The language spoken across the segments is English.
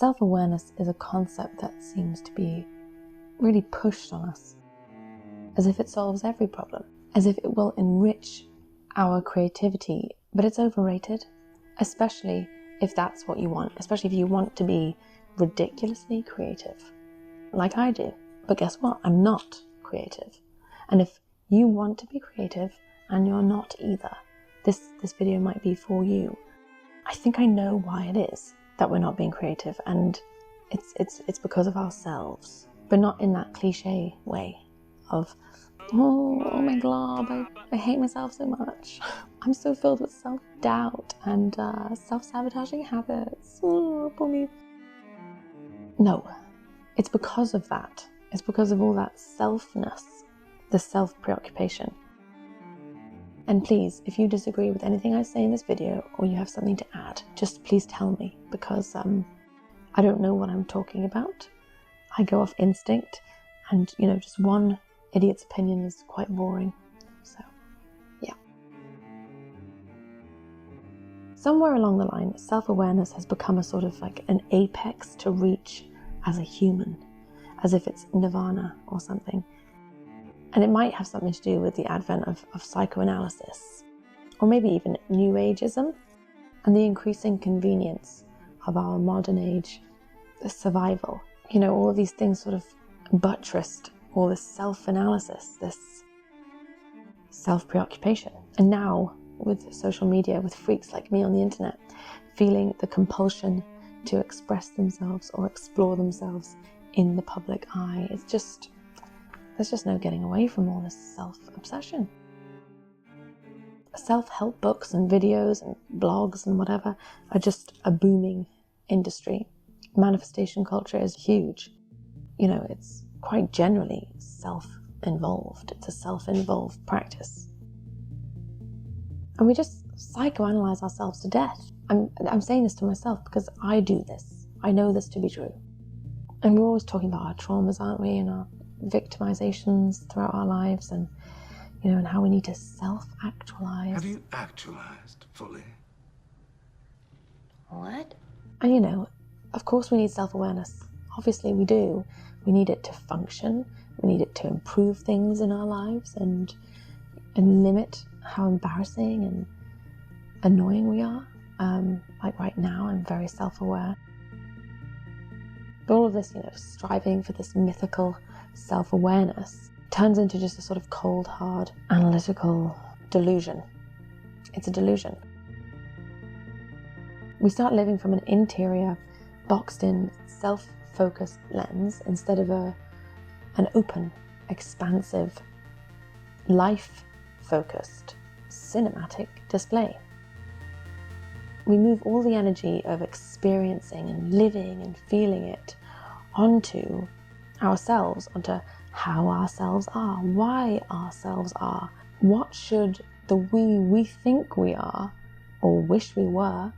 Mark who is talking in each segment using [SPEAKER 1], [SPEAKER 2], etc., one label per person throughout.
[SPEAKER 1] Self-awareness is a concept that seems to be really pushed on us, as if it solves every problem, as if it will enrich our creativity, but it's overrated, especially if that's what you want, especially if you want to be ridiculously creative, like I do. But guess what? I'm not creative. And if you want to be creative and you're not either, this video might be for you. I think I know why it is that we're not being creative, and it's because of ourselves, but not in that cliche way of, oh my god, I hate myself so much. I'm so filled with self-doubt and self-sabotaging habits. Oh, poor me. No, it's because of that. It's because of all that selfness, the self-preoccupation. And please, if you disagree with anything I say in this video, or you have something to add, just please tell me, because I don't know what I'm talking about. I go off instinct, and just one idiot's opinion is quite boring. So, yeah. Somewhere along the line, self-awareness has become a sort of like an apex to reach as a human, as if it's nirvana or something. And it might have something to do with the advent of psychoanalysis, or maybe even New Ageism, and the increasing convenience of our modern age survival. All of these things sort of buttressed all this self-analysis, this self-preoccupation. And now, with social media, with freaks like me on the internet, feeling the compulsion to express themselves or explore themselves in the public eye, there's just no getting away from all this self-obsession. Self-help books and videos and blogs and whatever are just a booming industry. Manifestation culture is huge. It's quite generally self-involved. It's a self-involved practice. And we just psychoanalyze ourselves to death. I'm saying this to myself because I do this. I know this to be true. And we're always talking about our traumas, aren't we? And our victimizations throughout our lives, and and how we need to self-actualize.
[SPEAKER 2] Have you actualized fully?
[SPEAKER 3] What?
[SPEAKER 1] And of course we need self-awareness. Obviously we do. We need it to function. We need it to improve things in our lives and limit how embarrassing and annoying we are. Like right now, I'm very self-aware. But all of this, striving for this mythical self-awareness turns into just a sort of cold, hard, analytical delusion. It's a delusion. We start living from an interior, boxed-in, self-focused lens instead of an open, expansive, life-focused, cinematic display. We move all the energy of experiencing and living and feeling it onto ourselves, onto how ourselves are, why ourselves are, what should the we think we are or wish we were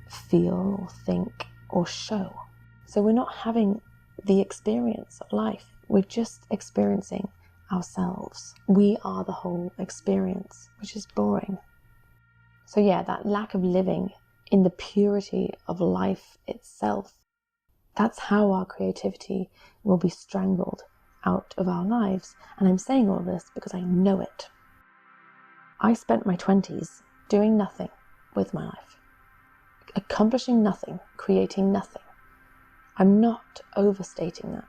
[SPEAKER 1] feel or think or show. So we're not having the experience of life, we're just experiencing ourselves. We are the whole experience, which is boring. So yeah, that lack of living in the purity of life itself, that's how our creativity will be strangled out of our lives. And I'm saying all of this because I know it. I spent my 20s doing nothing with my life, accomplishing nothing, creating nothing. I'm not overstating that.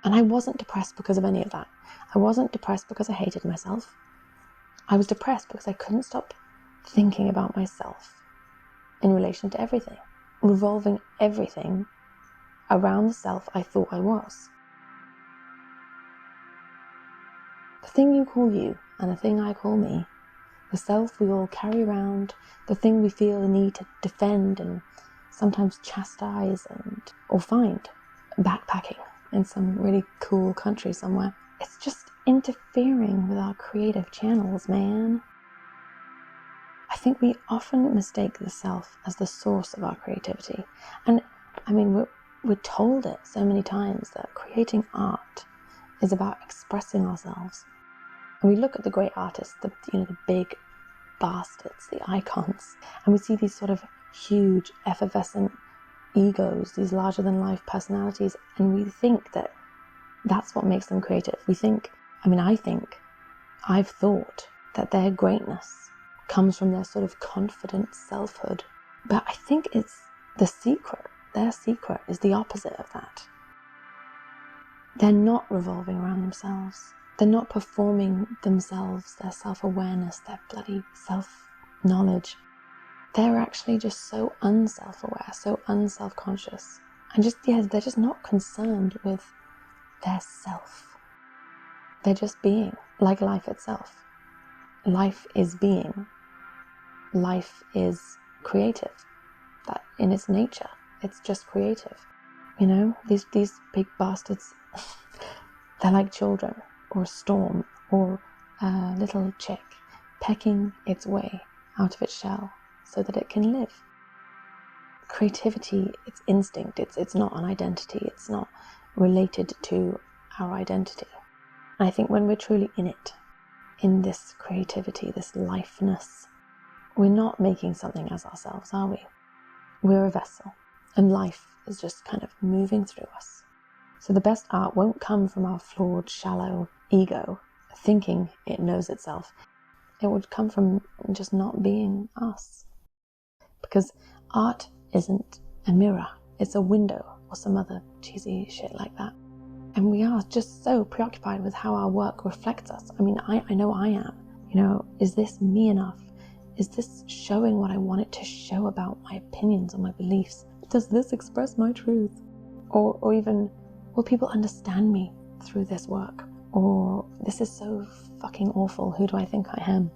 [SPEAKER 1] And I wasn't depressed because of any of that. I wasn't depressed because I hated myself. I was depressed because I couldn't stop thinking about myself in relation to everything, revolving everything around the self I thought I was. The thing you call you and the thing I call me, the self we all carry around, the thing we feel the need to defend and sometimes chastise or find backpacking in some really cool country somewhere. It's just interfering with our creative channels, man. I think we often mistake the self as the source of our creativity. And I mean, we're told it so many times that creating art is about expressing ourselves. And we look at the great artists, the big bastards, the icons, and we see these sort of huge, effervescent, egos, these larger than life personalities, and we think that that's what makes them creative. I've thought that their greatness comes from their sort of confident selfhood. But I think it's the secret. Their secret is the opposite of that. They're not revolving around themselves. They're not performing themselves, their self-awareness, their bloody self-knowledge. They're actually just so unself-aware, so unself-conscious. And they're just not concerned with their self. They're just being, like life itself. Life is being. Life is creative. That in its nature, it's just creative. These big bastards, they're like children, or a storm, or a little chick pecking its way out of its shell so that it can live. Creativity, it's instinct, it's not an identity, it's not related to our identity. And I think when we're truly in it, in this creativity, this lifeness, we're not making something as ourselves, are we? We're a vessel, and life is just kind of moving through us. So the best art won't come from our flawed, shallow ego thinking it knows itself. It would come from just not being us. Because art isn't a mirror, it's a window, or some other cheesy shit like that. And we are just so preoccupied with how our work reflects us. I know I am. Is this me enough? Is this showing what I want it to show about my opinions or my beliefs? Does this express my truth? Or even, will people understand me through this work? Or, this is so fucking awful, who do I think I am?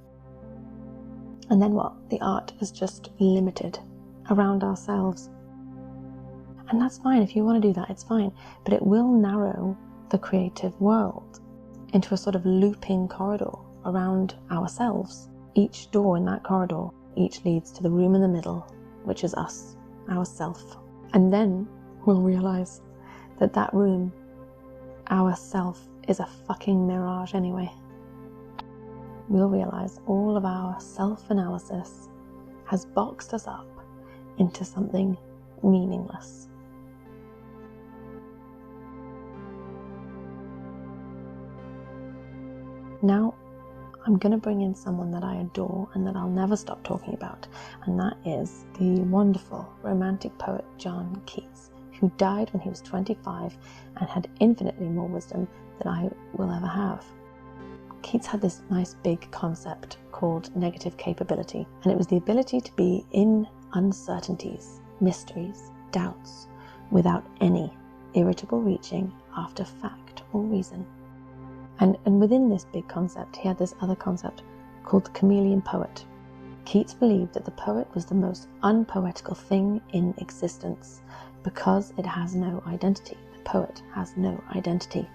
[SPEAKER 1] And then what? The art is just limited around ourselves. And that's fine. If you want to do that, it's fine. But it will narrow the creative world into a sort of looping corridor around ourselves. Each door in that corridor, each leads to the room in the middle, which is us, our self. And then we'll realize that that room, our self, is a fucking mirage anyway. We'll realize all of our self-analysis has boxed us up into something meaningless. Now, I'm going to bring in someone that I adore and that I'll never stop talking about, and that is the wonderful romantic poet John Keats, who died when he was 25 and had infinitely more wisdom than I will ever have. Keats had this nice big concept called negative capability, and it was the ability to be in uncertainties, mysteries, doubts, without any irritable reaching after fact or reason. And within this big concept, he had this other concept called the chameleon poet. Keats believed that the poet was the most unpoetical thing in existence because it has no identity. The poet has no identity.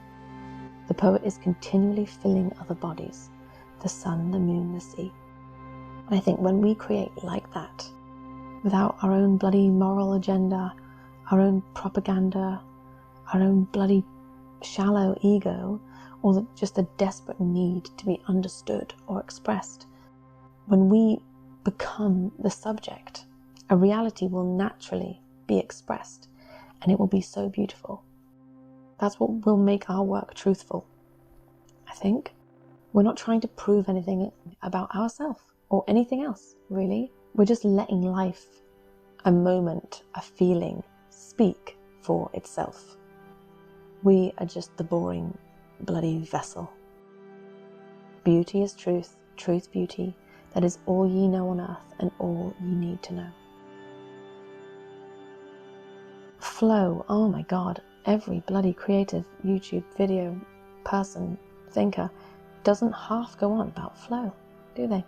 [SPEAKER 1] The poet is continually filling other bodies, the sun, the moon, the sea. And I think when we create like that, without our own bloody moral agenda, our own propaganda, our own bloody shallow ego, or just a desperate need to be understood or expressed, when we become the subject, a reality will naturally be expressed, and it will be so beautiful. That's what will make our work truthful, I think. We're not trying to prove anything about ourselves or anything else, really. We're just letting life, a moment, a feeling, speak for itself. We are just the boring, bloody vessel. Beauty is truth, truth beauty. That is all ye know on earth and all ye need to know. Flow, oh my God. Every bloody creative YouTube video person, thinker, doesn't half go on about flow, do they?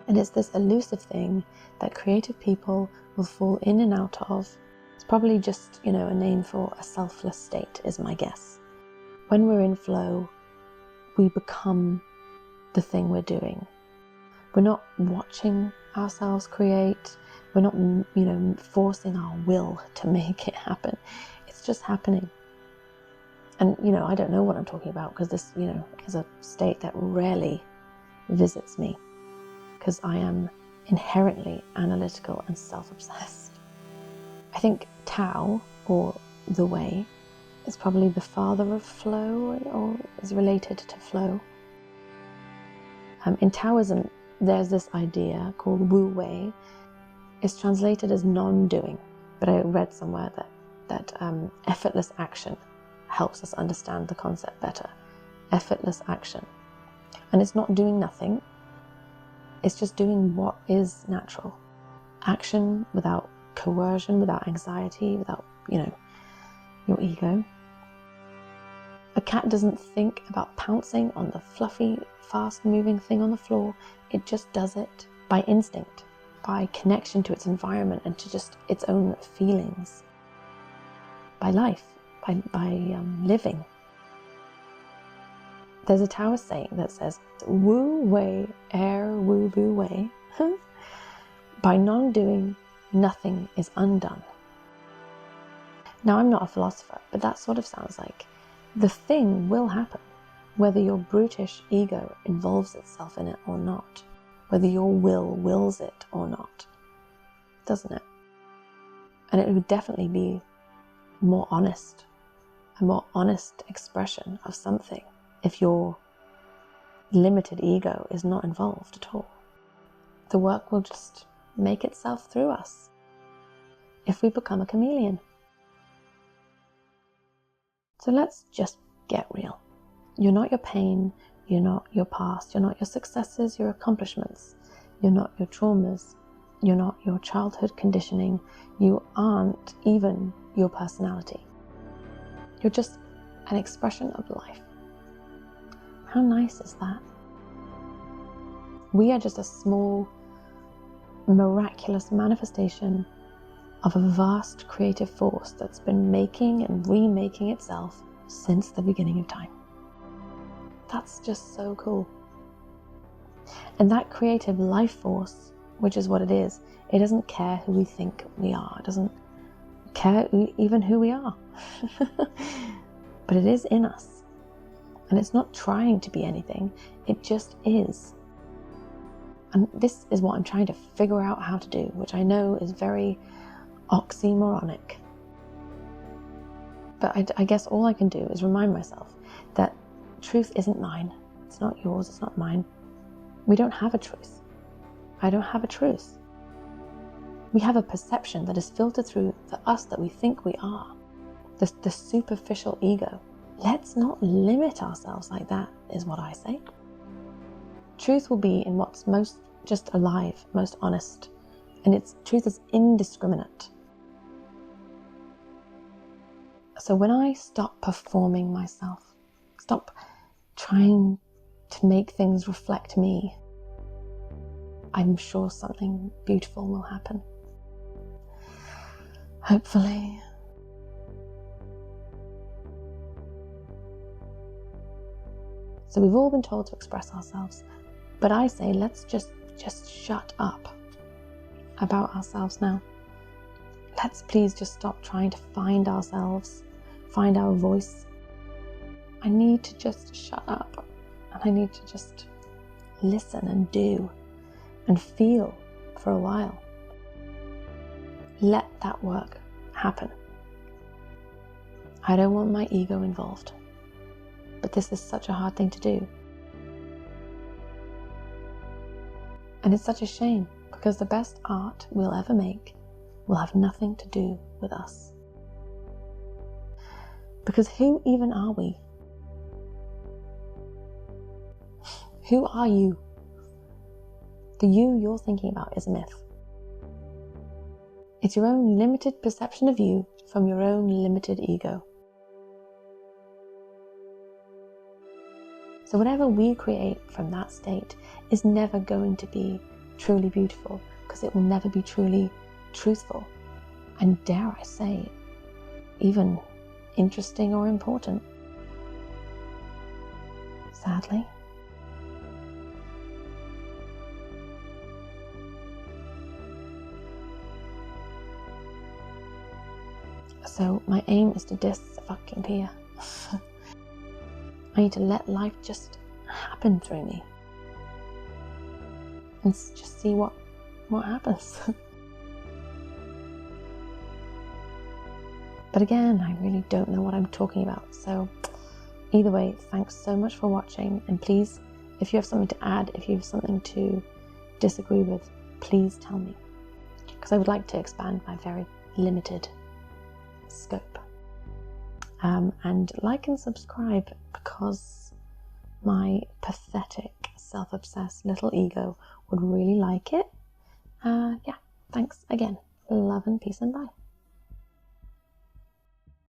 [SPEAKER 1] And it's this elusive thing that creative people will fall in and out of. It's probably just, a name for a selfless state, is my guess. When we're in flow, we become the thing we're doing. We're not watching ourselves create. We're not, forcing our will to make it happen. It's just happening. And, I don't know what I'm talking about because this, is a state that rarely visits me because I am inherently analytical and self-obsessed. I think Tao, or the way, is probably the father of flow, or is related to flow. In Taoism, there's this idea called Wu Wei. It's translated as non-doing, but I read somewhere that effortless action helps us understand the concept better. Effortless action. And it's not doing nothing, it's just doing what is natural. Action without coercion, without anxiety, without, your ego. A cat doesn't think about pouncing on the fluffy, fast-moving thing on the floor. It just does it by instinct, by connection to its environment and to just its own feelings, by life, by living. There's a Taoist saying that says, Wu Wei Er Wu Bu Wei. By non-doing, nothing is undone. Now, I'm not a philosopher, but that sort of sounds like the thing will happen, whether your brutish ego involves itself in it or not, whether your will wills it or not, doesn't it? And it would definitely be a more honest expression of something if your limited ego is not involved at all. The work will just make itself through us if we become a chameleon. So let's just get real. You're not your pain, you're not your past, you're not your successes, your accomplishments, you're not your traumas, you're not your childhood conditioning, you aren't even your personality. You're just an expression of life. How nice is that? We are just a small, miraculous manifestation of a vast creative force that's been making and remaking itself since the beginning of time. That's just so cool. And that creative life force, which is what it is, it doesn't care who we think we are. It doesn't care even who we are. But it is in us. And it's not trying to be anything. It just is. And this is what I'm trying to figure out how to do, which I know is very oxymoronic. But I guess all I can do is remind myself that truth isn't mine. It's not yours, it's not mine. We don't have a truth. I don't have a truth. We have a perception that is filtered through the us that we think we are, the superficial ego. Let's not limit ourselves like that, is what I say. Truth will be in what's most just alive, most honest, and its truth is indiscriminate. So when I stop performing myself, stop trying to make things reflect me, I'm sure something beautiful will happen. Hopefully. So we've all been told to express ourselves, but I say let's just shut up about ourselves now. Let's please just stop trying to find ourselves, find our voice. I need to just shut up, and I need to just listen and do and feel for a while. Let that work happen. I don't want my ego involved, but this is such a hard thing to do. And it's such a shame, because the best art we'll ever make will have nothing to do with us. Because who even are we? Who are you? The you you're thinking about is a myth. It's your own limited perception of you from your own limited ego. So whatever we create from that state is never going to be truly beautiful, because it will never be truly truthful, and dare I say, even interesting or important. Sadly. So my aim is to disappear. I need to let life just happen through me and just see what happens. But again, I really don't know what I'm talking about. So either way, thanks so much for watching. And please, if you have something to add, if you have something to disagree with, please tell me. Because I would like to expand my very limited scope. And like and subscribe, because my pathetic, self-obsessed little ego would really like it. Yeah, thanks again. Love and peace and bye.